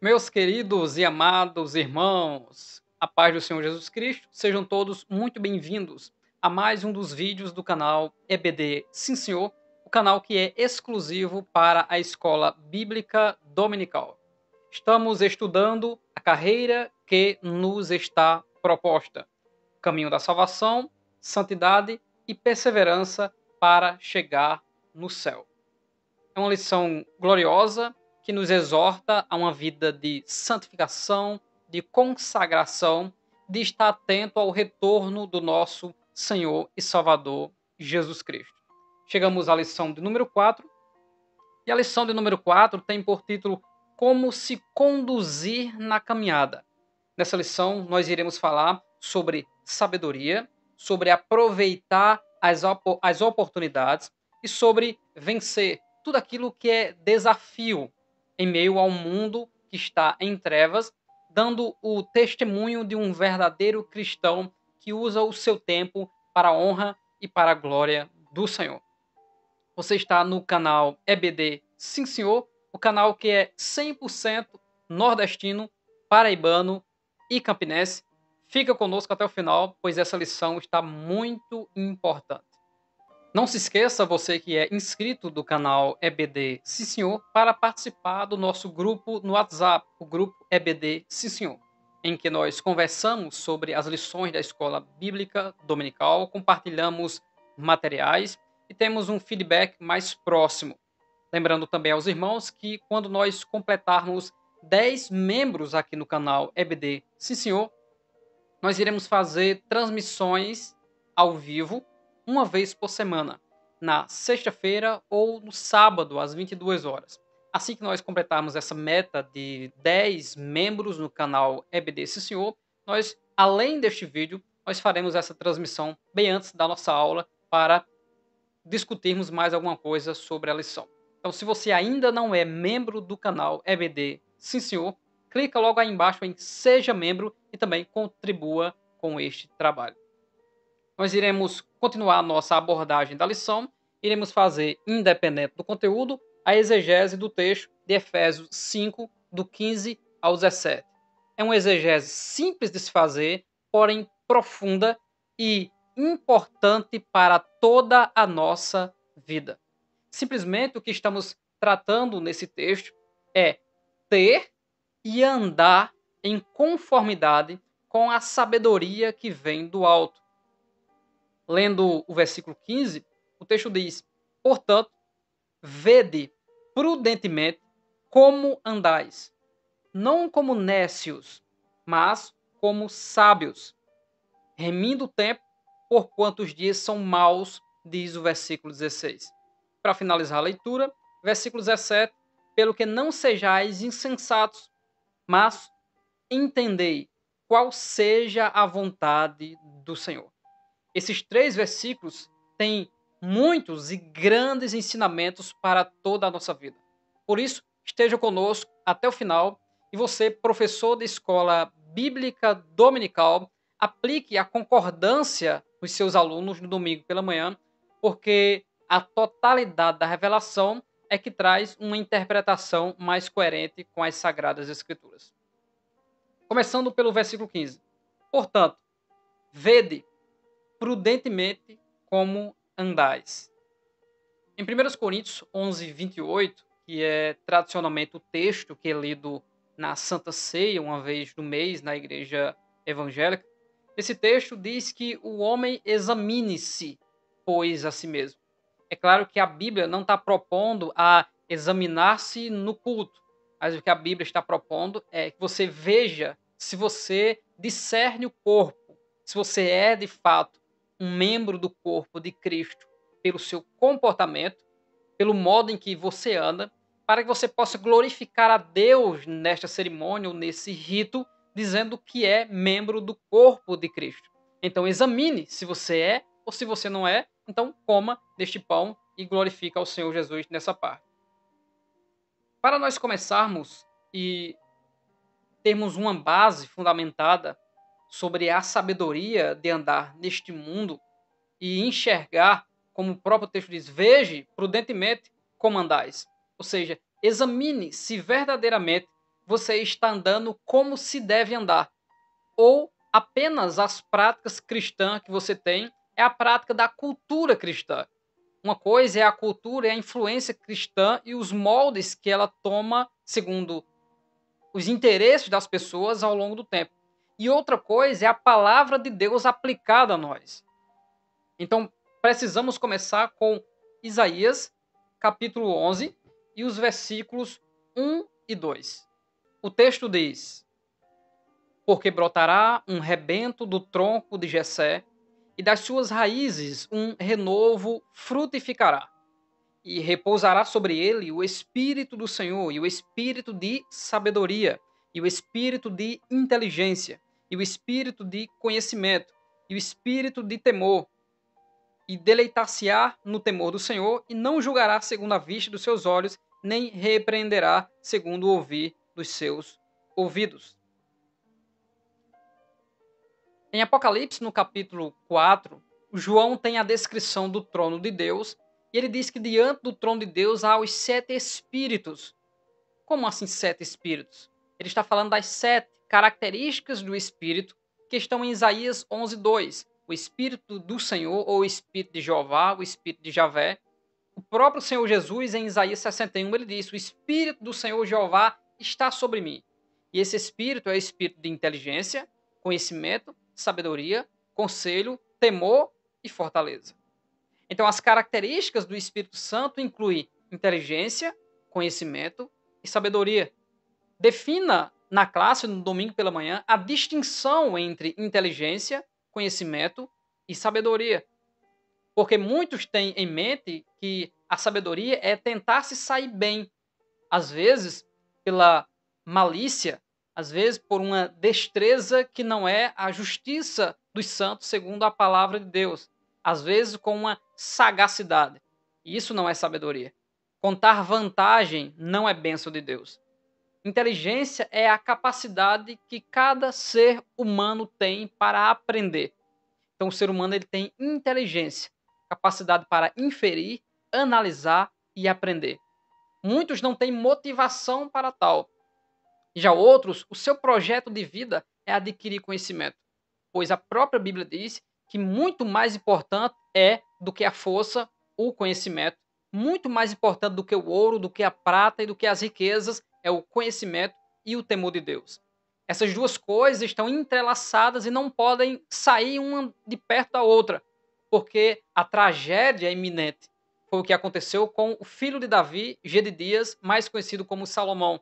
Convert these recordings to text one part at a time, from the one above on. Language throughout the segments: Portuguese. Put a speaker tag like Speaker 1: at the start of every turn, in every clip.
Speaker 1: Meus queridos e amados irmãos, a paz do Senhor Jesus Cristo, sejam todos muito bem-vindos a mais um dos vídeos do canal EBD Sim Senhor, o canal que é exclusivo para a Escola Bíblica Dominical. Estamos estudando a carreira que nos está proposta, caminho da salvação, santidade e perseverança para chegar no céu. É uma lição gloriosa que nos exorta a uma vida de santificação, de consagração, de estar atento ao retorno do nosso Senhor e Salvador Jesus Cristo. Chegamos à lição de número 4, e a lição de número 4 tem por título Como se conduzir na caminhada. Nessa lição, nós iremos falar sobre sabedoria, sobre aproveitar as oportunidades e sobre vencer tudo aquilo que é desafio em meio a um mundo que está em trevas, dando o testemunho de um verdadeiro cristão que usa o seu tempo para a honra e para a glória do Senhor. Você está no canal EBD Sim Senhor, o canal que é 100% nordestino, paraibano e campinense. Fica conosco até o final, pois essa lição está muito importante. Não se esqueça, você que é inscrito do canal EBD Sim Senhor, para participar do nosso grupo no WhatsApp, o grupo EBD Sim Senhor, em que nós conversamos sobre as lições da Escola Bíblica Dominical, compartilhamos materiais e temos um feedback mais próximo. Lembrando também aos irmãos que quando nós completarmos 10 membros aqui no canal EBD Sim Senhor, nós iremos fazer transmissões ao vivo uma vez por semana, na sexta-feira ou no sábado, às 22 horas. Assim que nós completarmos essa meta de 10 membros no canal EBD Sim Senhor, nós, além deste vídeo, nós faremos essa transmissão bem antes da nossa aula para discutirmos mais alguma coisa sobre a lição. Então, se você ainda não é membro do canal EBD Sim Senhor, clica logo aí embaixo em Seja Membro e também contribua com este trabalho. Nós iremos continuar a nossa abordagem da lição, iremos fazer, independente do conteúdo, a exegese do texto de Efésios 5, do 15 ao 17. É uma exegese simples de se fazer, porém profunda e importante para toda a nossa vida. Simplesmente o que estamos tratando nesse texto é ter e andar em conformidade com a sabedoria que vem do alto. Lendo o versículo 15, o texto diz: Portanto, vede prudentemente como andais, não como nécios, mas como sábios, remindo o tempo, porquanto os dias são maus, diz o versículo 16. Para finalizar a leitura, versículo 17, pelo que não sejais insensatos, mas entendei qual seja a vontade do Senhor. Esses 3 versículos têm muitos e grandes ensinamentos para toda a nossa vida. Por isso, esteja conosco até o final e você, professor da escola bíblica dominical, aplique a concordância dos seus alunos no domingo pela manhã, porque a totalidade da revelação é que traz uma interpretação mais coerente com as Sagradas Escrituras. Começando pelo versículo 15. Portanto, vede prudentemente como andais. Em 1 Coríntios 11, 28, que é tradicionalmente o texto que é lido na Santa Ceia, uma vez no mês, na igreja evangélica, esse texto diz que o homem examine-se, pois, a si mesmo. É claro que a Bíblia não está propondo a examinar-se no culto, mas o que a Bíblia está propondo é que você veja se você discerne o corpo, se você é, de fato, um membro do corpo de Cristo pelo seu comportamento, pelo modo em que você anda, para que você possa glorificar a Deus nesta cerimônia ou nesse rito, dizendo que é membro do corpo de Cristo. Então examine se você é ou se você não é, então coma deste pão e glorifica ao Senhor Jesus nessa parte. Para nós começarmos e termos uma base fundamentada sobre a sabedoria de andar neste mundo e enxergar, como o próprio texto diz, veja prudentemente como andais. Ou seja, examine se verdadeiramente você está andando como se deve andar, ou apenas as práticas cristãs que você tem é a prática da cultura cristã. Uma coisa é a cultura, é a influência cristã e os moldes que ela toma segundo os interesses das pessoas ao longo do tempo. E outra coisa é a palavra de Deus aplicada a nós. Então, precisamos começar com Isaías, capítulo 11, e os versículos 1 e 2. O texto diz: Porque brotará um rebento do tronco de Jessé, e das suas raízes um renovo frutificará. E repousará sobre ele o Espírito do Senhor, e o Espírito de sabedoria, e o Espírito de inteligência, e o Espírito de conhecimento, e o Espírito de temor. E deleitar-se-á no temor do Senhor, e não julgará segundo a vista dos seus olhos, nem repreenderá segundo o ouvir dos seus ouvidos. Em Apocalipse, no capítulo 4, João tem a descrição do trono de Deus, e ele diz que diante do trono de Deus há os 7 espíritos. Como assim 7 espíritos? Ele está falando das 7 características do espírito que estão em Isaías 11:2. O espírito do Senhor, ou o espírito de Jeová, o espírito de Javé. O próprio Senhor Jesus, em Isaías 61, ele diz: o espírito do Senhor Jeová está sobre mim. E esse espírito é o espírito de inteligência, conhecimento, sabedoria, conselho, temor e fortaleza. Então, as características do Espírito Santo incluem inteligência, conhecimento e sabedoria. Defina na classe, no domingo pela manhã, a distinção entre inteligência, conhecimento e sabedoria. Porque muitos têm em mente que a sabedoria é tentar se sair bem. Às vezes, pela malícia, às vezes por uma destreza que não é a justiça dos santos segundo a palavra de Deus. Às vezes com uma sagacidade. E isso não é sabedoria. Contar vantagem não é bênção de Deus. Inteligência é a capacidade que cada ser humano tem para aprender. Então, o ser humano ele tem inteligência, capacidade para inferir, analisar e aprender. Muitos não têm motivação para tal. Já outros, o seu projeto de vida é adquirir conhecimento, pois a própria Bíblia diz que muito mais importante é do que a força, o conhecimento, muito mais importante do que o ouro, do que a prata e do que as riquezas é o conhecimento e o temor de Deus. Essas duas coisas estão entrelaçadas e não podem sair uma de perto da outra, porque a tragédia é iminente. Foi o que aconteceu com o filho de Davi, Gedidias, mais conhecido como Salomão.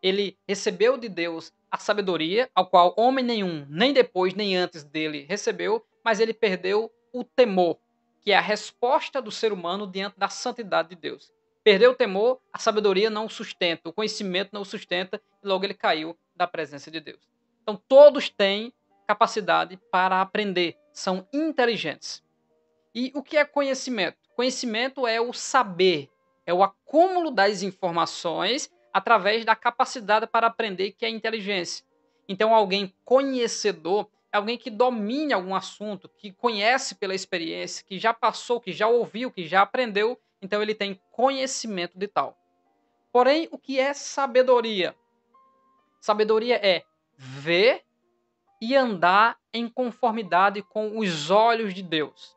Speaker 1: Ele recebeu de Deus a sabedoria, ao qual homem nenhum, nem depois nem antes dele, recebeu, mas ele perdeu o temor, que é a resposta do ser humano diante da santidade de Deus. Perdeu o temor, a sabedoria não o sustenta, o conhecimento não o sustenta, e logo ele caiu da presença de Deus. Então todos têm capacidade para aprender, são inteligentes. E o que é conhecimento? Conhecimento é o saber, é o acúmulo das informações através da capacidade para aprender, que é a inteligência. Então, alguém conhecedor é alguém que domine algum assunto, que conhece pela experiência, que já passou, que já ouviu, que já aprendeu, então ele tem conhecimento de tal. Porém, o que é sabedoria? Sabedoria é ver e andar em conformidade com os olhos de Deus.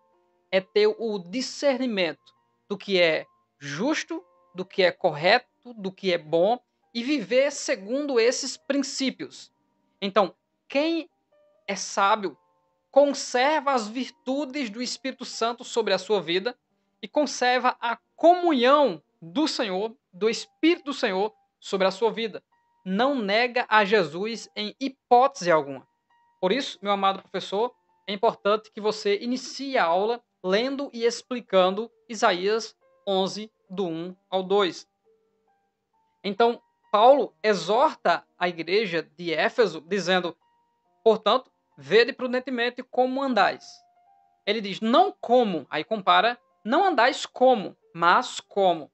Speaker 1: É ter o discernimento do que é justo, do que é correto, do que é bom e viver segundo esses princípios. Então, quem é sábio conserva as virtudes do Espírito Santo sobre a sua vida e conserva a comunhão do Senhor, do Espírito do Senhor sobre a sua vida. Não nega a Jesus em hipótese alguma. Por isso, meu amado professor, é importante que você inicie a aula lendo e explicando Isaías 11, do 1 ao 2. Então, Paulo exorta a igreja de Éfeso, dizendo, portanto, vede prudentemente como andais. Ele diz, não como, aí compara, não andais como, mas como.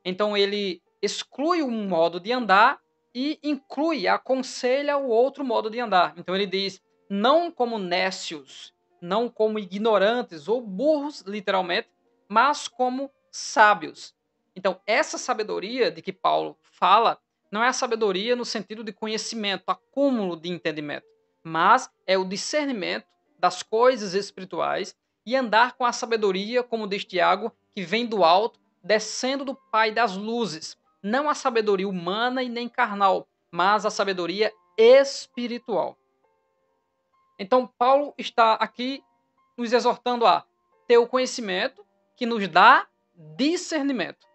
Speaker 1: Então, ele exclui um modo de andar e inclui, aconselha o outro modo de andar. Então, ele diz, não como nécios, não como ignorantes ou burros, literalmente, mas como sábios. Então, essa sabedoria de que Paulo fala Não é a sabedoria no sentido de conhecimento, acúmulo de entendimento, mas é o discernimento das coisas espirituais e andar com a sabedoria, como diz Tiago, que vem do alto, descendo do Pai das luzes. Não a sabedoria humana e nem carnal, mas a sabedoria espiritual. Então, Paulo está aqui nos exortando a ter o conhecimento que nos dá discernimento.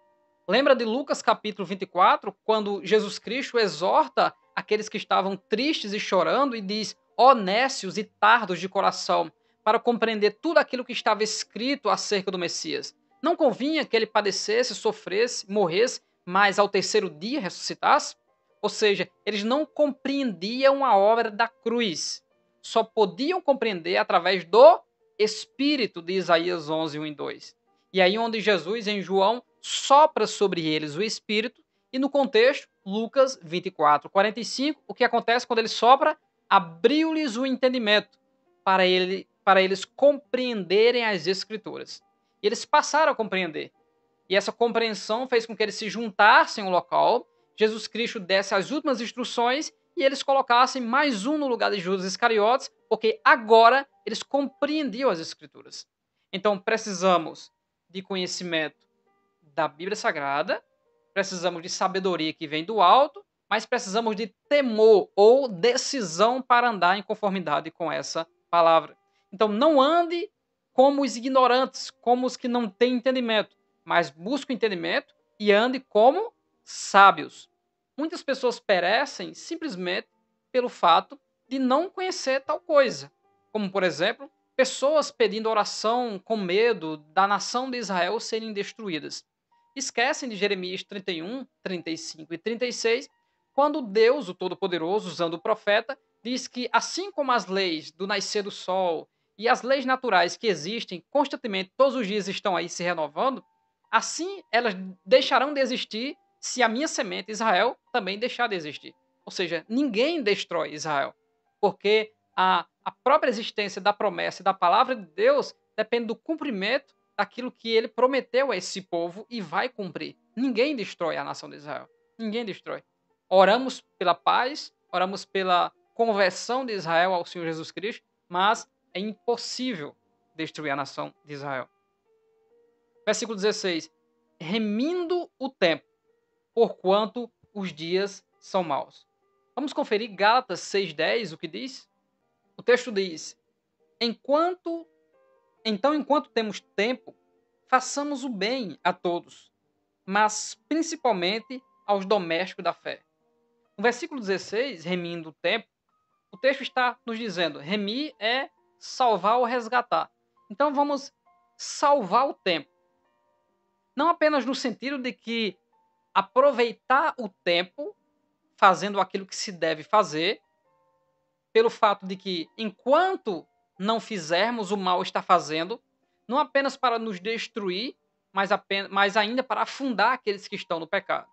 Speaker 1: Lembra de Lucas capítulo 24, quando Jesus Cristo exorta aqueles que estavam tristes e chorando e diz: ó nécios e tardos de coração, para compreender tudo aquilo que estava escrito acerca do Messias. Não convinha que ele padecesse, sofresse, morresse, mas ao terceiro dia ressuscitasse? Ou seja, eles não compreendiam a obra da cruz. Só podiam compreender através do Espírito de Isaías 11, 1 e 2. E aí onde Jesus, em João, sopra sobre eles o Espírito, e no contexto, Lucas 24, 45, o que acontece quando ele sopra? Abriu-lhes o entendimento para eles compreenderem as Escrituras. E eles passaram a compreender. E essa compreensão fez com que eles se juntassem ao local, Jesus Cristo desse as últimas instruções e eles colocassem mais um no lugar de Judas Iscariotes, porque agora eles compreendiam as Escrituras. Então precisamos de conhecimento da Bíblia Sagrada, precisamos de sabedoria que vem do alto, mas precisamos de temor ou decisão para andar em conformidade com essa palavra. Então não ande como os ignorantes, como os que não têm entendimento, mas busque o entendimento e ande como sábios. Muitas pessoas perecem simplesmente pelo fato de não conhecer tal coisa. Como, por exemplo, pessoas pedindo oração com medo da nação de Israel serem destruídas. Esquecem de Jeremias 31, 35 e 36, quando Deus, o Todo-Poderoso, usando o profeta, diz que assim como as leis do nascer do sol e as leis naturais que existem constantemente, todos os dias estão aí se renovando, assim elas deixarão de existir se a minha semente, Israel, também deixar de existir. Ou seja, ninguém destrói Israel, porque a própria existência da promessa e da palavra de Deus depende do cumprimento daquilo que ele prometeu a esse povo e vai cumprir. Ninguém destrói a nação de Israel. Ninguém destrói. Oramos pela paz, oramos pela conversão de Israel ao Senhor Jesus Cristo, mas é impossível destruir a nação de Israel. Versículo 16. Remindo o tempo, porquanto os dias são maus. Vamos conferir Gálatas 6,10, o que diz? O texto diz: enquanto temos tempo, façamos o bem a todos, mas principalmente aos domésticos da fé. No versículo 16, remindo o tempo, o texto está nos dizendo: remir é salvar ou resgatar. Então vamos salvar o tempo. Não apenas no sentido de que aproveitar o tempo fazendo aquilo que se deve fazer, pelo fato de que, enquanto não fizermos, o mal está fazendo, não apenas para nos destruir, mas ainda para afundar aqueles que estão no pecado.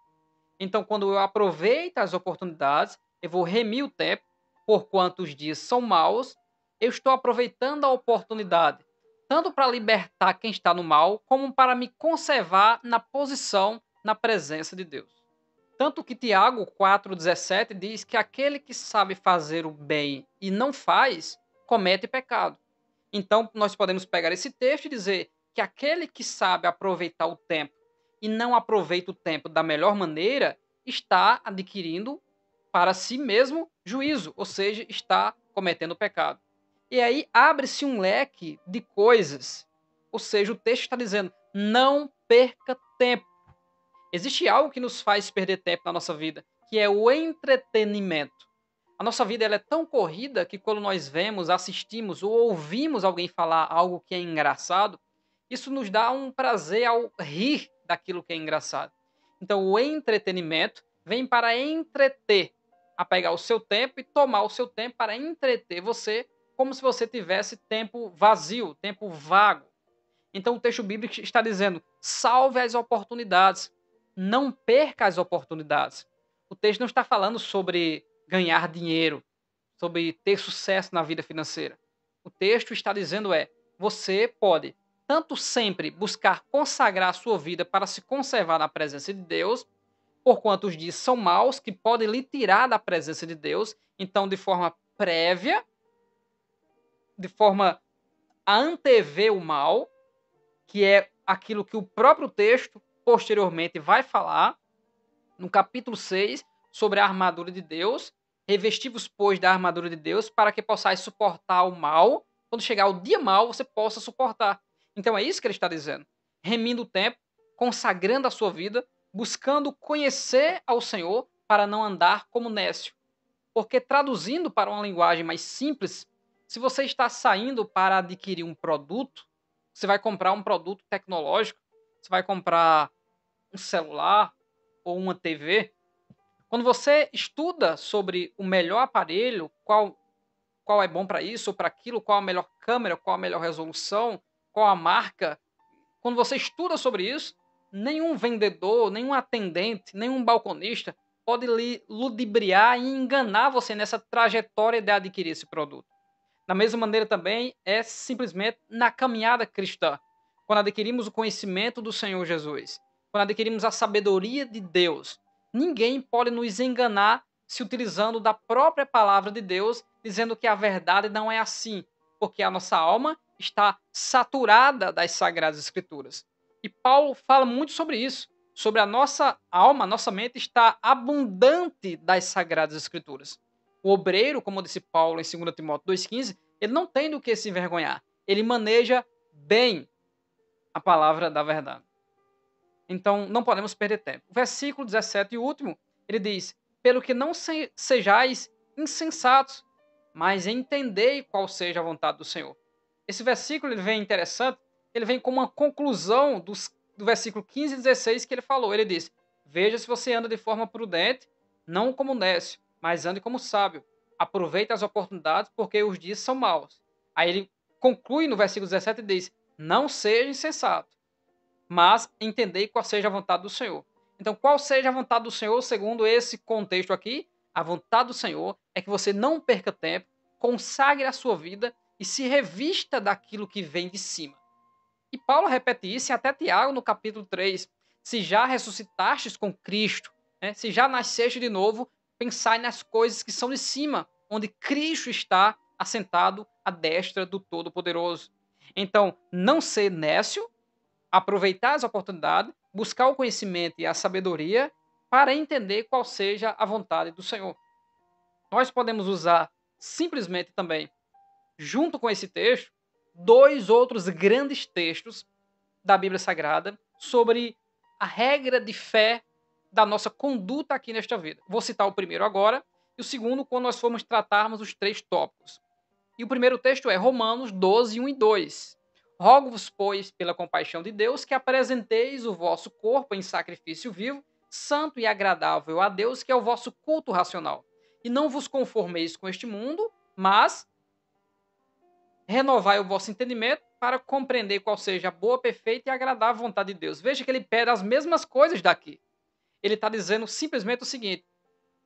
Speaker 1: Então, quando eu aproveito as oportunidades, eu vou remir o tempo, porquanto os dias são maus, eu estou aproveitando a oportunidade, tanto para libertar quem está no mal, como para me conservar na posição, na presença de Deus. Tanto que Tiago 4,17 diz que aquele que sabe fazer o bem e não faz, comete pecado. Então, nós podemos pegar esse texto e dizer que aquele que sabe aproveitar o tempo e não aproveita o tempo da melhor maneira, está adquirindo para si mesmo juízo, ou seja, está cometendo pecado. E aí abre-se um leque de coisas. Ou seja, o texto está dizendo: não perca tempo. Existe algo que nos faz perder tempo na nossa vida, que é o entretenimento. A nossa vida ela é tão corrida que quando nós vemos, assistimos ou ouvimos alguém falar algo que é engraçado, isso nos dá um prazer ao rir daquilo que é engraçado. Então, o entretenimento vem para entreter, a pegar o seu tempo e tomar o seu tempo para entreter você, como se você tivesse tempo vazio, tempo vago. Então, o texto bíblico está dizendo: salve as oportunidades, não perca as oportunidades. O texto não está falando sobre ganhar dinheiro, sobre ter sucesso na vida financeira. O texto está dizendo você pode tanto sempre buscar consagrar a sua vida para se conservar na presença de Deus, porquanto os dias são maus, que podem lhe tirar da presença de Deus. Então, de forma prévia, de forma a antever o mal, que é aquilo que o próprio texto posteriormente vai falar, no capítulo 6, sobre a armadura de Deus, revestivos, pois, da armadura de Deus, para que possais suportar o mal. Quando chegar o dia mal, você possa suportar. Então é isso que ele está dizendo. Remindo o tempo, consagrando a sua vida, buscando conhecer ao Senhor para não andar como nécio. Porque traduzindo para uma linguagem mais simples, se você está saindo para adquirir um produto, você vai comprar um produto tecnológico, você vai comprar um celular ou uma TV. Quando você estuda sobre o melhor aparelho, qual é bom para isso ou para aquilo, qual a melhor câmera, qual a melhor resolução, qual a marca, quando você estuda sobre isso, nenhum vendedor, nenhum atendente, nenhum balconista pode lhe ludibriar e enganar você nessa trajetória de adquirir esse produto. Da mesma maneira também é simplesmente na caminhada cristã. Quando adquirimos o conhecimento do Senhor Jesus, quando adquirimos a sabedoria de Deus, ninguém pode nos enganar se utilizando da própria palavra de Deus, dizendo que a verdade não é assim, porque a nossa alma está saturada das Sagradas Escrituras. E Paulo fala muito sobre isso, sobre a nossa alma, a nossa mente está abundante das Sagradas Escrituras. O obreiro, como disse Paulo em 2 Timóteo 2,15, ele não tem do que se envergonhar. Ele maneja bem a palavra da verdade. Então, não podemos perder tempo. O versículo 17 e último, ele diz: pelo que não sejais insensatos, mas entendei qual seja a vontade do Senhor. Esse versículo ele vem interessante, ele vem como uma conclusão do versículo 15 e 16 que ele falou. Ele diz: veja se você anda de forma prudente, não como nécio, mas ande como sábio. Aproveite as oportunidades, porque os dias são maus. Aí ele conclui no versículo 17 e diz: não seja insensato, mas entendei qual seja a vontade do Senhor. Então, qual seja a vontade do Senhor, segundo esse contexto aqui? A vontade do Senhor é que você não perca tempo, consagre a sua vida e se revista daquilo que vem de cima. E Paulo repete isso até Tiago no capítulo 3. Se já ressuscitastes com Cristo, né? Se já nasceste de novo, pensai nas coisas que são de cima, onde Cristo está assentado à destra do Todo-Poderoso. Então, não ser nécio, aproveitar as oportunidades, buscar o conhecimento e a sabedoria para entender qual seja a vontade do Senhor. Nós podemos usar simplesmente também, junto com esse texto, dois outros grandes textos da Bíblia Sagrada sobre a regra de fé da nossa conduta aqui nesta vida. Vou citar o primeiro agora e o segundo quando nós formos tratarmos os três tópicos. E o primeiro texto é Romanos 12, 1 e 2. Rogo-vos, pois, pela compaixão de Deus, que apresenteis o vosso corpo em sacrifício vivo, santo e agradável a Deus, que é o vosso culto racional. E não vos conformeis com este mundo, mas renovai o vosso entendimento para compreender qual seja a boa, perfeita e agradável vontade de Deus. Veja que ele pede as mesmas coisas daqui. Ele está dizendo simplesmente o seguinte: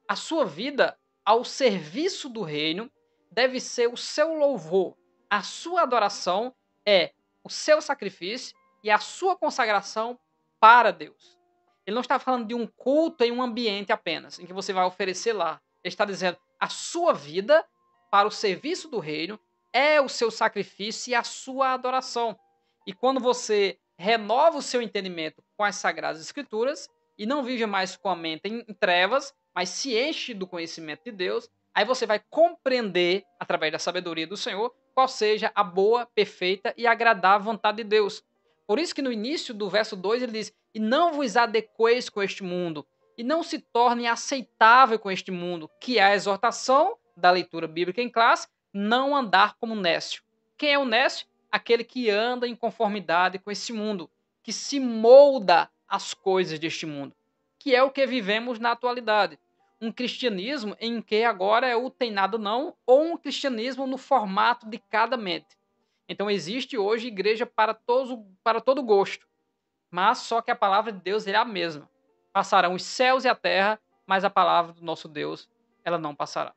Speaker 1: a sua vida ao serviço do reino deve ser o seu louvor, a sua adoração é o seu sacrifício e a sua consagração para Deus. Ele não está falando de um culto em um ambiente apenas, em que você vai oferecer lá. Ele está dizendo a sua vida para o serviço do reino é o seu sacrifício e a sua adoração. E quando você renova o seu entendimento com as Sagradas Escrituras e não vive mais com a mente em trevas, mas se enche do conhecimento de Deus, aí você vai compreender, através da sabedoria do Senhor, qual seja a boa, perfeita e agradável vontade de Deus. Por isso que no início do verso 2 ele diz: e não vos adequeis com este mundo, e não se torne aceitável com este mundo, que é a exortação da leitura bíblica em classe, não andar como nécio. Quem é o nécio? Aquele que anda em conformidade com esse mundo, que se molda às coisas deste mundo, que é o que vivemos na atualidade. Um cristianismo em que agora é o tem nada não, ou um cristianismo no formato de cada mente. Então existe hoje igreja para todo gosto, mas só que a palavra de Deus é a mesma. Passarão os céus e a terra, mas a palavra do nosso Deus, ela não passará.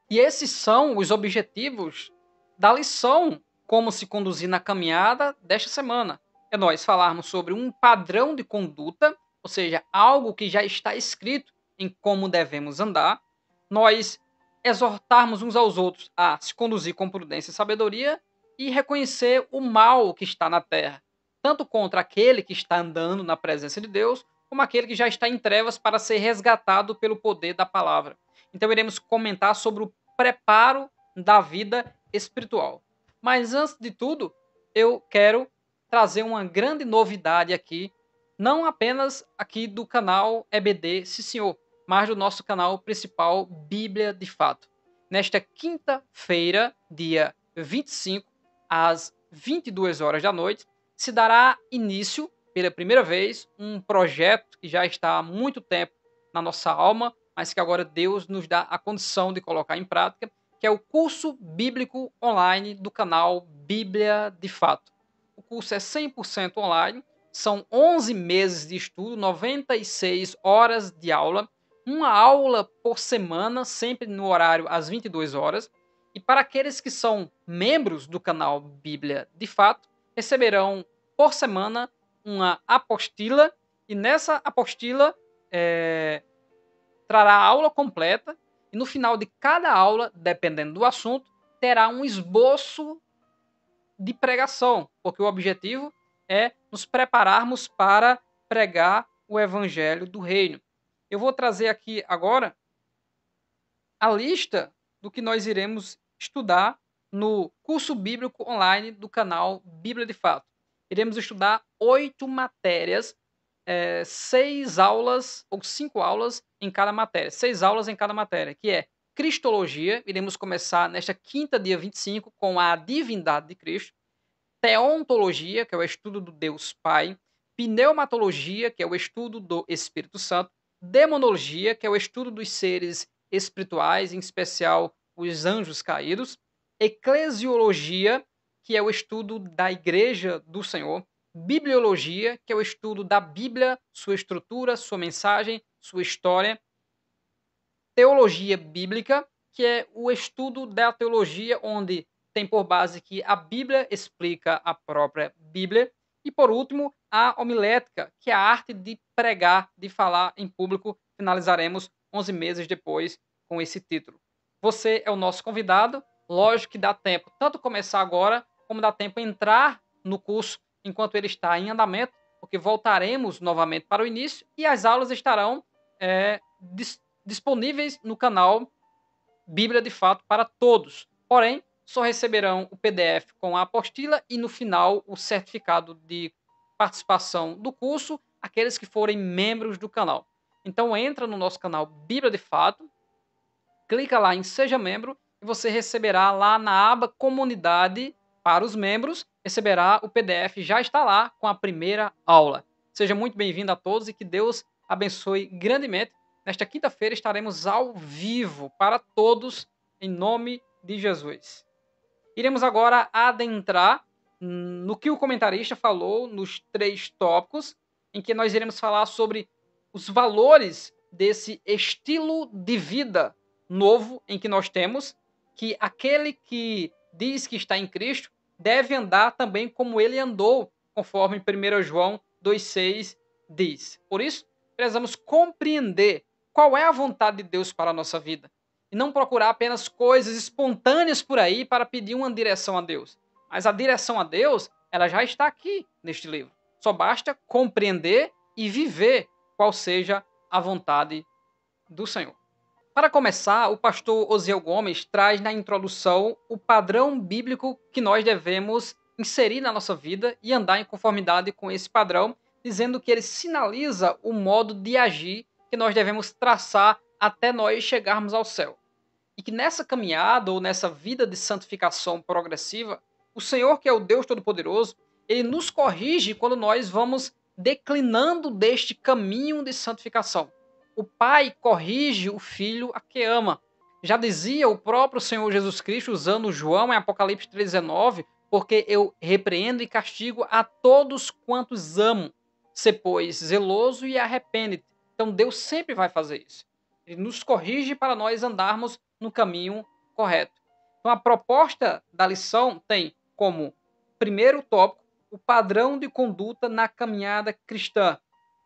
Speaker 1: E esses são os objetivos da lição Como se conduzir na caminhada desta semana. É nós falarmos sobre um padrão de conduta, ou seja, algo que já está escrito em como devemos andar, nós exortarmos uns aos outros a se conduzir com prudência e sabedoria e reconhecer o mal que está na terra, tanto contra aquele que está andando na presença de Deus, como aquele que já está em trevas para ser resgatado pelo poder da palavra. Então iremos comentar sobre o preparo da vida espiritual. Mas antes de tudo, eu quero trazer uma grande novidade aqui, não apenas aqui do canal EBD, sim senhor, mas do nosso canal principal Bíblia de Fato. Nesta quinta-feira, dia 25, às 22 horas da noite, se dará início, pela primeira vez, um projeto que já está há muito tempo na nossa alma, mas que agora Deus nos dá a condição de colocar em prática, que é o curso bíblico online do canal Bíblia de Fato. O curso é 100% online, são 11 meses de estudo, 96 horas de aula, uma aula por semana, sempre no horário às 22 horas. E para aqueles que são membros do canal Bíblia de Fato, receberão por semana uma apostila, e nessa apostila trará a aula completa, e no final de cada aula, dependendo do assunto, terá um esboço de pregação, porque o objetivo é nos prepararmos para pregar o evangelho do reino. Eu vou trazer aqui agora a lista do que nós iremos estudar no curso bíblico online do canal Bíblia de Fato. Iremos estudar 8 matérias, 6 aulas ou 5 aulas em cada matéria. 6 aulas em cada matéria, que é Cristologia. Iremos começar nesta quinta, dia 25, com a divindade de Cristo. Teontologia, que é o estudo do Deus Pai. Pneumatologia, que é o estudo do Espírito Santo. Demonologia, que é o estudo dos seres espirituais, em especial os anjos caídos. Eclesiologia, que é o estudo da Igreja do Senhor. Bibliologia, que é o estudo da Bíblia, sua estrutura, sua mensagem, sua história. Teologia bíblica, que é o estudo da teologia, onde tem por base que a Bíblia explica a própria Bíblia. E, por último, a homilética, que é a arte de pregar, de falar em público. Finalizaremos 11 meses depois com esse título. Você é o nosso convidado. Lógico que dá tempo tanto começar agora, como dá tempo entrar no curso enquanto ele está em andamento, porque voltaremos novamente para o início e as aulas estarão disponíveis no canal Bíblia de Fato para todos. Porém, só receberão o PDF com a apostila e no final o certificado de participação do curso aqueles que forem membros do canal. Então entra no nosso canal Bíblia de Fato, clica lá em Seja Membro e você receberá lá na aba Comunidade para os membros, receberá o PDF, já está lá com a primeira aula. Seja muito bem-vindo a todos e que Deus abençoe grandemente. Nesta quinta-feira estaremos ao vivo para todos, em nome de Jesus. Iremos agora adentrar no que o comentarista falou nos 3 tópicos, em que nós iremos falar sobre os valores desse estilo de vida novo em que nós temos, que aquele que diz que está em Cristo deve andar também como ele andou, conforme 1 João 2,6 diz. Por isso, precisamos compreender qual é a vontade de Deus para a nossa vida. E não procurar apenas coisas espontâneas por aí para pedir uma direção a Deus. Mas a direção a Deus, ela já está aqui neste livro. Só basta compreender e viver qual seja a vontade do Senhor. Para começar, o pastor Osiel Gomes traz na introdução o padrão bíblico que nós devemos inserir na nossa vida e andar em conformidade com esse padrão, dizendo que ele sinaliza o modo de agir que nós devemos traçar até nós chegarmos ao céu. E que nessa caminhada ou nessa vida de santificação progressiva, o Senhor, que é o Deus Todo-Poderoso, ele nos corrige quando nós vamos declinando deste caminho de santificação. O Pai corrige o Filho a que ama. Já dizia o próprio Senhor Jesus Cristo, usando João em Apocalipse 3,19, porque eu repreendo e castigo a todos quantos amo. Sê, pois, zeloso e arrepende-te. Então Deus sempre vai fazer isso. Ele nos corrige para nós andarmos no caminho correto. Então a proposta da lição tem como primeiro tópico o padrão de conduta na caminhada cristã.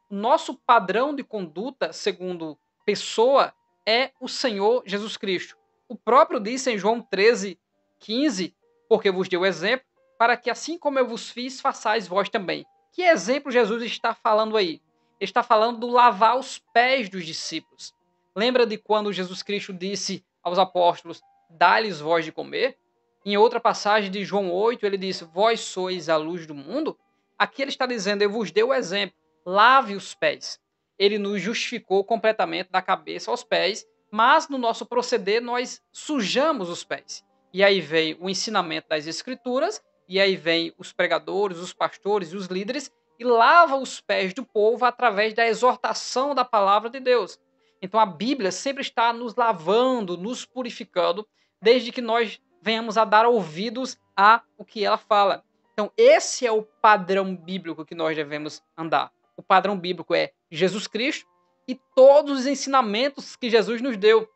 Speaker 1: o nosso padrão de conduta, segundo pessoa, é o Senhor Jesus Cristo. O próprio disse em João 13:15, porque vos dei o exemplo, para que assim como eu vos fiz, façais vós também. Que exemplo Jesus está falando aí? Ele está falando do lavar os pés dos discípulos. Lembra de quando Jesus Cristo disse aos apóstolos, dá-lhes vós de comer? Em outra passagem de João 8, ele disse, vós sois a luz do mundo? Aqui ele está dizendo, eu vos dei o exemplo, lave os pés. Ele nos justificou completamente da cabeça aos pés, mas no nosso proceder nós sujamos os pés. E aí vem o ensinamento das escrituras, e aí vem os pregadores, os pastores e os líderes, e lava os pés do povo através da exortação da palavra de Deus. Então a Bíblia sempre está nos lavando, nos purificando, desde que nós venhamos a dar ouvidos a o que ela fala. Então esse é o padrão bíblico que nós devemos andar. O padrão bíblico é Jesus Cristo e todos os ensinamentos que Jesus nos deu.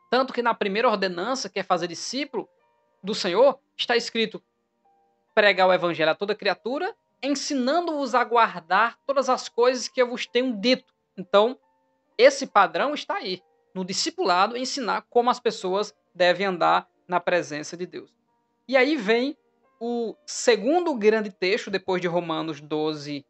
Speaker 1: Tanto que na primeira ordenança, que é fazer discípulo do Senhor, está escrito pregar o evangelho a toda criatura, ensinando-vos a guardar todas as coisas que eu vos tenho dito. Então, esse padrão está aí, no discipulado, ensinar como as pessoas devem andar na presença de Deus. E aí vem o segundo grande texto, depois de Romanos 12,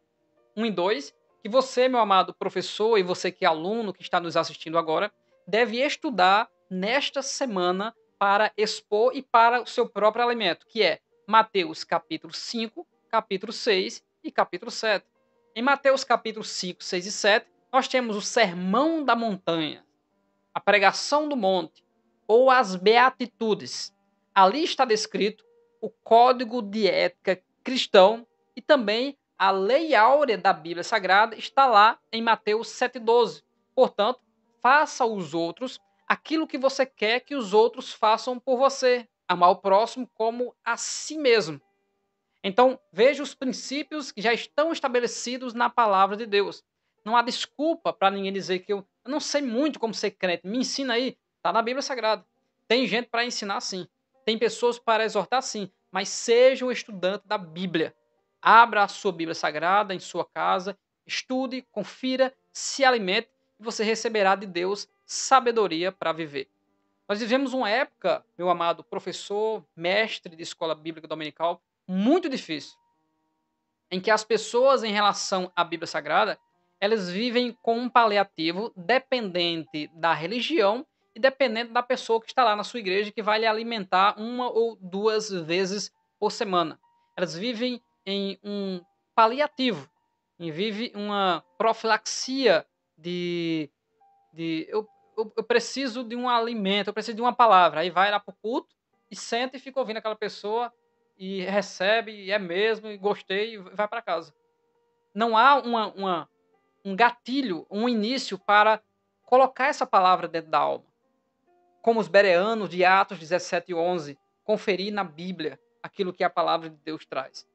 Speaker 1: 1 e 2, que você, meu amado professor, e você que é aluno, que está nos assistindo agora, deve estudar nesta semana para expor e para o seu próprio alimento, que é Mateus capítulo 5, capítulo 6 e capítulo 7. Em Mateus capítulo 5, 6 e 7, nós temos o Sermão da Montanha, a pregação do monte, ou as beatitudes. Ali está descrito o código de ética cristão e também a lei áurea da Bíblia Sagrada está lá em Mateus 7,12. Portanto, faça aos outros aquilo que você quer que os outros façam por você. Amar o próximo como a si mesmo. Então, veja os princípios que já estão estabelecidos na palavra de Deus. Não há desculpa para ninguém dizer que eu não sei muito como ser crente. Me ensina aí. Está na Bíblia Sagrada. Tem gente para ensinar sim. Tem pessoas para exortar sim. Mas seja um estudante da Bíblia. Abra a sua Bíblia Sagrada em sua casa. Estude, confira, se alimente e você receberá de Deus sabedoria para viver. Nós vivemos uma época, meu amado professor, mestre de escola bíblica dominical, muito difícil, em que as pessoas, em relação à Bíblia Sagrada, elas vivem com um paliativo dependente da religião e dependente da pessoa que está lá na sua igreja, que vai lhe alimentar uma ou duas vezes por semana. Elas vivem em um paliativo, e vive uma profilaxia de eu preciso de um alimento, eu preciso de uma palavra. Aí vai lá para o culto e senta e fica ouvindo aquela pessoa e recebe, e é mesmo, e gostei, e vai para casa. Não há um gatilho, um início para colocar essa palavra dentro da alma. Como os bereanos de Atos 17:11, conferir na Bíblia aquilo que a palavra de Deus traz.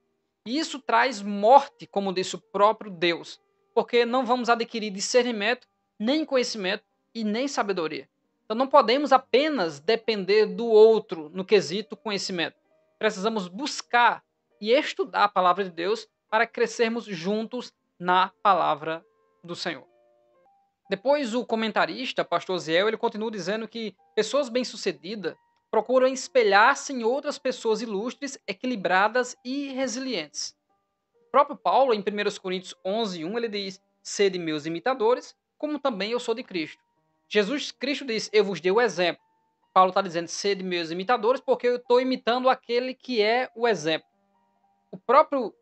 Speaker 1: E isso traz morte, como disse o próprio Deus, porque não vamos adquirir discernimento, nem conhecimento e nem sabedoria. Então não podemos apenas depender do outro no quesito conhecimento. Precisamos buscar e estudar a palavra de Deus para crescermos juntos na palavra do Senhor. Depois o comentarista, pastor Ziel, ele continua dizendo que pessoas bem-sucedidas procuram espelhar-se em outras pessoas ilustres, equilibradas e resilientes. O próprio Paulo, em 1 Coríntios 11:1, ele diz, sede meus imitadores, como também eu sou de Cristo. Jesus Cristo diz, eu vos dei o exemplo. Paulo está dizendo, sede meus imitadores, porque eu estou imitando aquele que é o exemplo. O próprio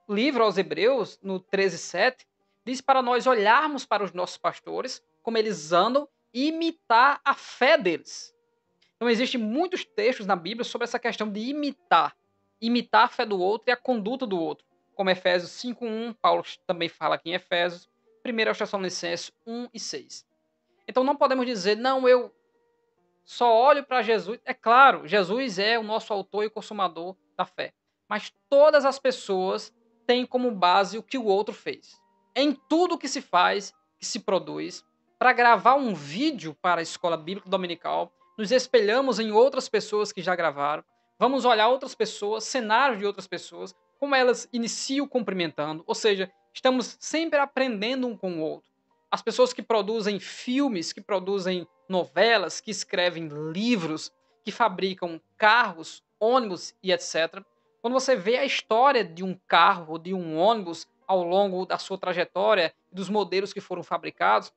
Speaker 1: livro aos Hebreus, no 13:7, diz para nós olharmos para os nossos pastores, como eles andam, e imitar a fé deles. Então, existem muitos textos na Bíblia sobre essa questão de imitar. Imitar a fé do outro e a conduta do outro. Como Efésios 5:1, Paulo também fala aqui em Efésios, 1 Tessalonicenses 1:6. Então, não podemos dizer, não, eu só olho para Jesus. É claro, Jesus é o nosso autor e consumador da fé. Mas todas as pessoas têm como base o que o outro fez. Em tudo que se faz, que se produz, para gravar um vídeo para a escola bíblica dominical, nos espelhamos em outras pessoas que já gravaram, vamos olhar outras pessoas, cenários de outras pessoas, como elas iniciam cumprimentando, ou seja, Estamos sempre aprendendo um com o outro. As pessoas que produzem filmes, que produzem novelas, que escrevem livros, que fabricam carros, ônibus e etc. Quando você vê a história de um carro ou de um ônibus ao longo da sua trajetória, dos modelos que foram fabricados,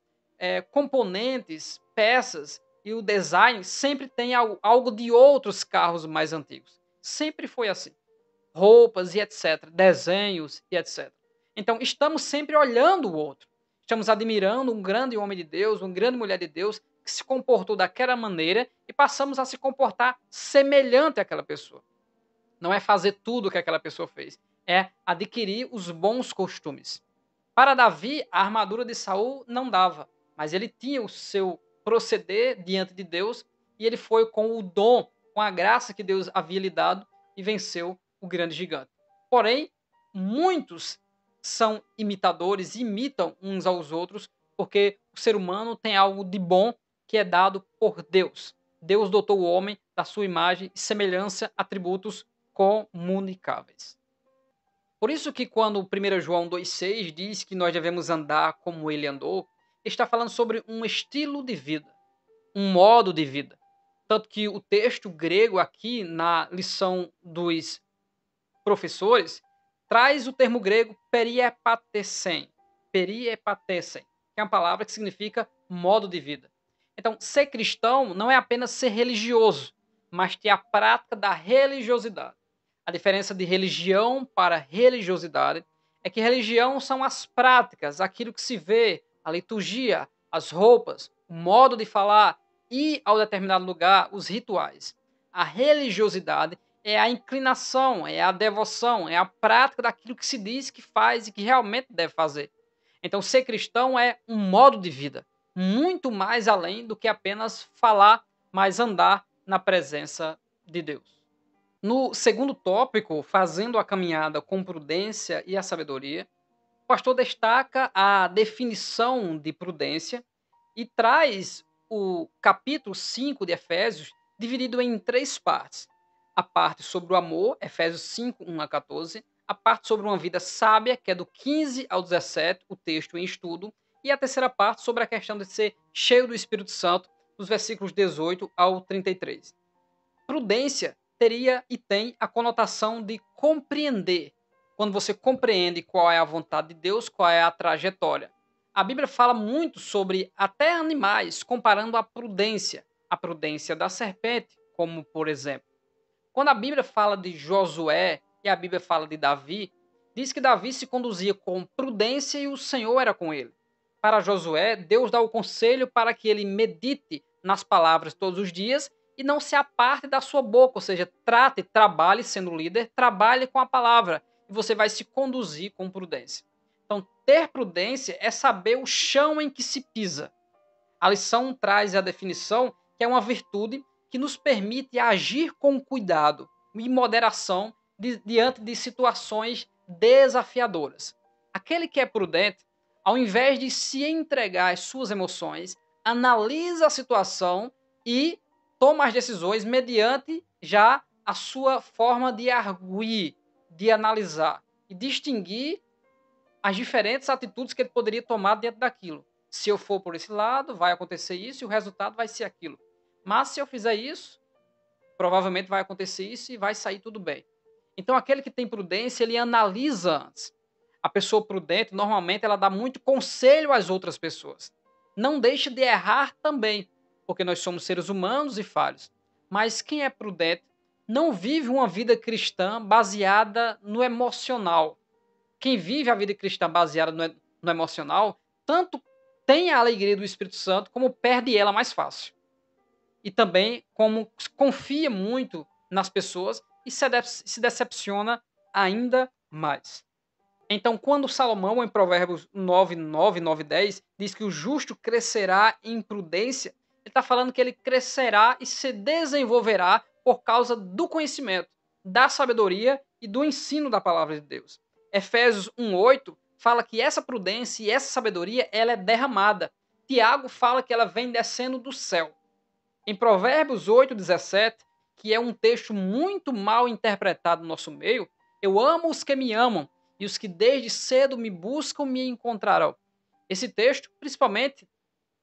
Speaker 1: componentes, peças e o design sempre tem algo de outros carros mais antigos. Sempre foi assim. Roupas e etc. Desenhos e etc. Então, estamos sempre olhando o outro. Estamos admirando um grande homem de Deus, uma grande mulher de Deus que se comportou daquela maneira e passamos a se comportar semelhante àquela pessoa. Não é fazer tudo o que aquela pessoa fez, é adquirir os bons costumes. Para Davi, a armadura de Saul não dava, mas ele tinha o seu proceder diante de Deus e ele foi com o dom, com a graça que Deus havia lhe dado e venceu o grande gigante. Porém, muitos são imitadores, imitam uns aos outros, porque o ser humano tem algo de bom que é dado por Deus. Deus dotou o homem da sua imagem e semelhança, atributos comunicáveis. Por isso que quando 1 João 2,6 diz que nós devemos andar como ele andou, está falando sobre um estilo de vida, um modo de vida. Tanto que o texto grego aqui, na lição dos professores, traz o termo grego periepatesen, que é uma palavra que significa modo de vida. Então, ser cristão não é apenas ser religioso, mas ter a prática da religiosidade. A diferença de religião para religiosidade é que religião são as práticas, aquilo que se vê, a liturgia, as roupas, o modo de falar, ir ao determinado lugar, os rituais. A religiosidade é a inclinação, é a devoção, é a prática daquilo que se diz que faz e que realmente deve fazer. Então, ser cristão é um modo de vida, muito mais além do que apenas falar, mas andar na presença de Deus. No segundo tópico, fazendo a caminhada com prudência e a sabedoria, o pastor destaca a definição de prudência e traz o capítulo 5 de Efésios dividido em três partes. A parte sobre o amor, Efésios 5, 1 a 14, a parte sobre uma vida sábia, que é do 15 ao 17, o texto em estudo, e a terceira parte sobre a questão de ser cheio do Espírito Santo, dos versículos 18 ao 33. Prudência teria e tem a conotação de compreender. Quando você compreende qual é a vontade de Deus, qual é a trajetória. A Bíblia fala muito sobre até animais, comparando a prudência da serpente, como por exemplo. Quando a Bíblia fala de Josué e a Bíblia fala de Davi, diz que Davi se conduzia com prudência e o Senhor era com ele. Para Josué, Deus dá o conselho para que ele medite nas palavras todos os dias e não se aparte da sua boca, ou seja, trabalhe sendo líder, trabalhe com a palavra e você vai se conduzir com prudência. Então, ter prudência é saber o chão em que se pisa. A lição traz a definição que é uma virtude que nos permite agir com cuidado e moderação diante de situações desafiadoras. Aquele que é prudente, ao invés de se entregar às suas emoções, analisa a situação e toma as decisões mediante já a sua forma de arguir, de analisar e distinguir as diferentes atitudes que ele poderia tomar dentro daquilo. Se eu for por esse lado, vai acontecer isso e o resultado vai ser aquilo. Mas se eu fizer isso, provavelmente vai acontecer isso e vai sair tudo bem. Então, aquele que tem prudência, ele analisa antes. A pessoa prudente, normalmente, ela dá muito conselho às outras pessoas. Não deixe de errar também, porque nós somos seres humanos e falhos. Mas quem é prudente não vive uma vida cristã baseada no emocional. Quem vive a vida cristã baseada no emocional, tanto tem a alegria do Espírito Santo, como perde ela mais fácil. E também como confia muito nas pessoas e se decepciona ainda mais. Então, quando Salomão, em Provérbios 9, 9, 9, 10, diz que o justo crescerá em prudência, ele está falando que ele crescerá e se desenvolverá por causa do conhecimento, da sabedoria e do ensino da palavra de Deus. Efésios 1:8 fala que essa prudência e essa sabedoria ela é derramada. Tiago fala que ela vem descendo do céu. Em Provérbios 8:17, que é um texto muito mal interpretado no nosso meio, eu amo os que me amam e os que desde cedo me buscam me encontrarão. Esse texto, principalmente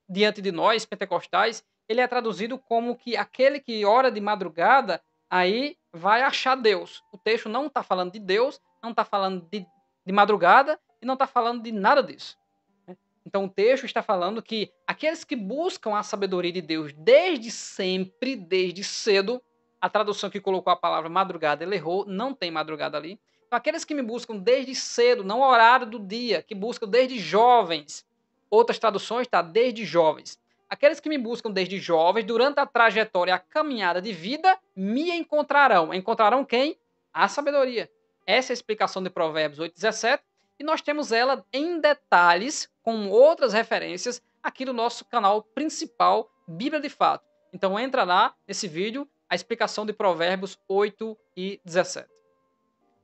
Speaker 1: diante de nós, pentecostais, ele é traduzido como que aquele que ora de madrugada, aí vai achar Deus. O texto não está falando de Deus, não está falando de madrugada e não está falando de nada disso. Né? Então o texto está falando que aqueles que buscam a sabedoria de Deus desde sempre, desde cedo, a tradução que colocou a palavra madrugada, ele errou, não tem madrugada ali. Então aqueles que me buscam desde cedo, não o horário do dia, que buscam desde jovens, outras traduções está desde jovens. Aqueles que me buscam desde jovens, durante a trajetória, a caminhada de vida, me encontrarão. Encontrarão quem? A sabedoria. Essa é a explicação de Provérbios 8:17 e nós temos ela em detalhes, com outras referências, aqui no nosso canal principal, Bíblia de Fato. Então entra lá nesse vídeo, a explicação de Provérbios 8 e 17.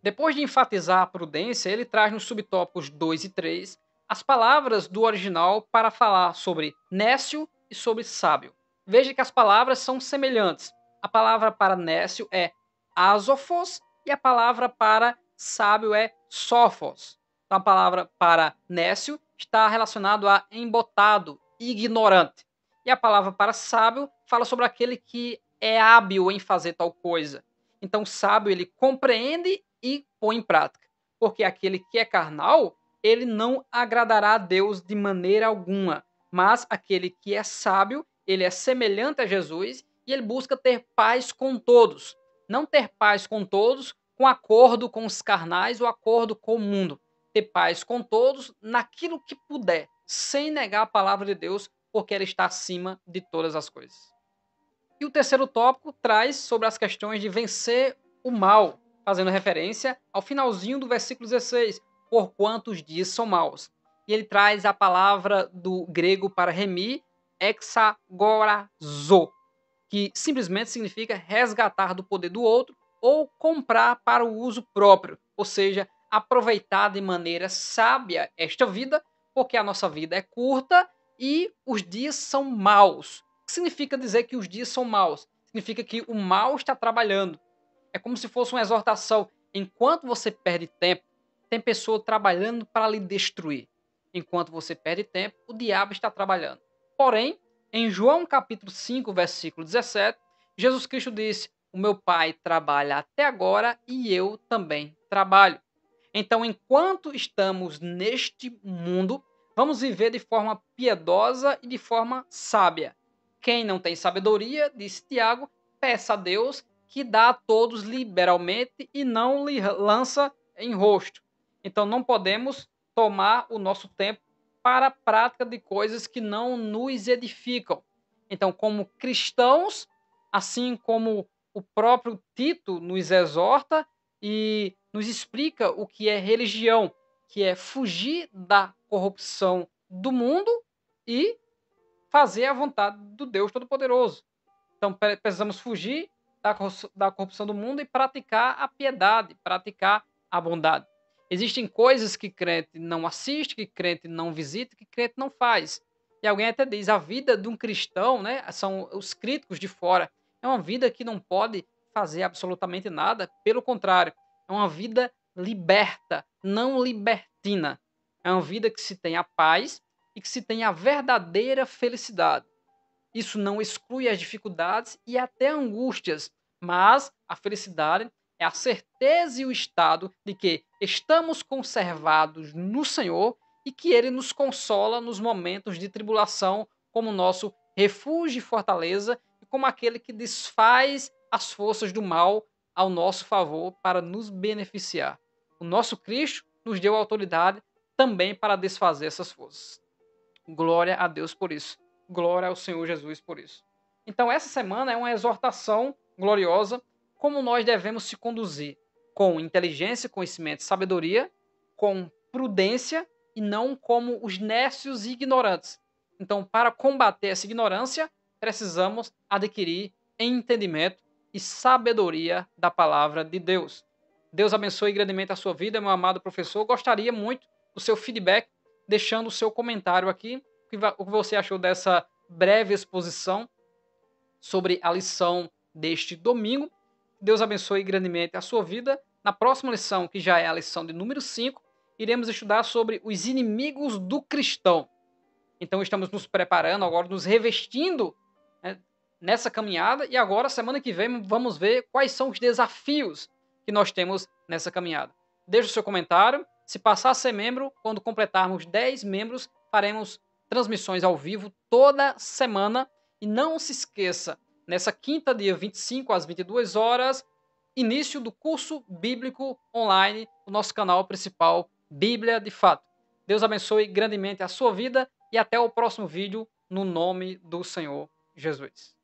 Speaker 1: Depois de enfatizar a prudência, ele traz nos subtópicos 2 e 3 as palavras do original para falar sobre nécio e sobre sábio. Veja que as palavras são semelhantes. A palavra para nécio é asofos e a palavra para sábio é sofos. Então a palavra para nécio está relacionado a embotado, ignorante. E a palavra para sábio fala sobre aquele que é hábil em fazer tal coisa. Então, o sábio, ele compreende e põe em prática. Porque aquele que é carnal, ele não agradará a Deus de maneira alguma. Mas aquele que é sábio, ele é semelhante a Jesus e ele busca ter paz com todos. Não ter paz com todos com acordo com os carnais ou acordo com o mundo. Ter paz com todos naquilo que puder, sem negar a palavra de Deus, porque ela está acima de todas as coisas. E o terceiro tópico traz sobre as questões de vencer o mal, fazendo referência ao finalzinho do versículo 16, por quantos dias são maus. E ele traz a palavra do grego para remir, exagorazo, que simplesmente significa resgatar do poder do outro ou comprar para o uso próprio, ou seja, aproveitar de maneira sábia esta vida, porque a nossa vida é curta e os dias são maus. O que significa dizer que os dias são maus? Significa que o mal está trabalhando. É como se fosse uma exortação. Enquanto você perde tempo, tem pessoa trabalhando para lhe destruir. Enquanto você perde tempo, o diabo está trabalhando. Porém, em João capítulo 5, versículo 17, Jesus Cristo disse: o meu Pai trabalha até agora e eu também trabalho. Então, enquanto estamos neste mundo, vamos viver de forma piedosa e de forma sábia. Quem não tem sabedoria, disse Tiago, peça a Deus que dá a todos liberalmente e não lhe lança em rosto. Então, não podemos tomar o nosso tempo para a prática de coisas que não nos edificam. Então, como cristãos, assim como o próprio Tito nos exorta e nos explica o que é religião, que é fugir da corrupção do mundo e fazer a vontade do Deus Todo-Poderoso. Então, precisamos fugir da corrupção do mundo e praticar a piedade, praticar a bondade. Existem coisas que crente não assiste, que crente não visita, que crente não faz. E alguém até diz, a vida de um cristão, né, são os críticos de fora, é uma vida que não pode fazer absolutamente nada, pelo contrário, é uma vida liberta, não libertina. É uma vida que se tem a paz e que se tem a verdadeira felicidade. Isso não exclui as dificuldades e até angústias, mas a felicidade é a certeza e o estado de que estamos conservados no Senhor e que Ele nos consola nos momentos de tribulação, como nosso refúgio e fortaleza, e como aquele que desfaz as forças do mal ao nosso favor para nos beneficiar. O nosso Cristo nos deu autoridade também para desfazer essas forças. Glória a Deus por isso. Glória ao Senhor Jesus por isso. Então, essa semana é uma exortação gloriosa como nós devemos se conduzir com inteligência, conhecimento e sabedoria, com prudência e não como os nécios e ignorantes. Então, para combater essa ignorância, precisamos adquirir entendimento e sabedoria da palavra de Deus. Deus abençoe grandemente a sua vida, meu amado professor. Gostaria muito do seu feedback, deixando o seu comentário aqui, o que você achou dessa breve exposição sobre a lição deste domingo. Deus abençoe grandemente a sua vida Na próxima lição, que já é a lição de número 5, iremos estudar sobre os inimigos do cristão. Então estamos nos preparando agora, nos revestindo, né, nessa caminhada, e agora, semana que vem, vamos ver quais são os desafios que nós temos nessa caminhada. Deixe o seu comentário. Se passar a ser membro, quando completarmos 10 membros, faremos transmissões ao vivo toda semana. E não se esqueça, nessa quinta, dia 25 às 22 horas, início do curso bíblico online do nosso canal principal, Bíblia de Fato. Deus abençoe grandemente a sua vida e até o próximo vídeo, no nome do Senhor Jesus.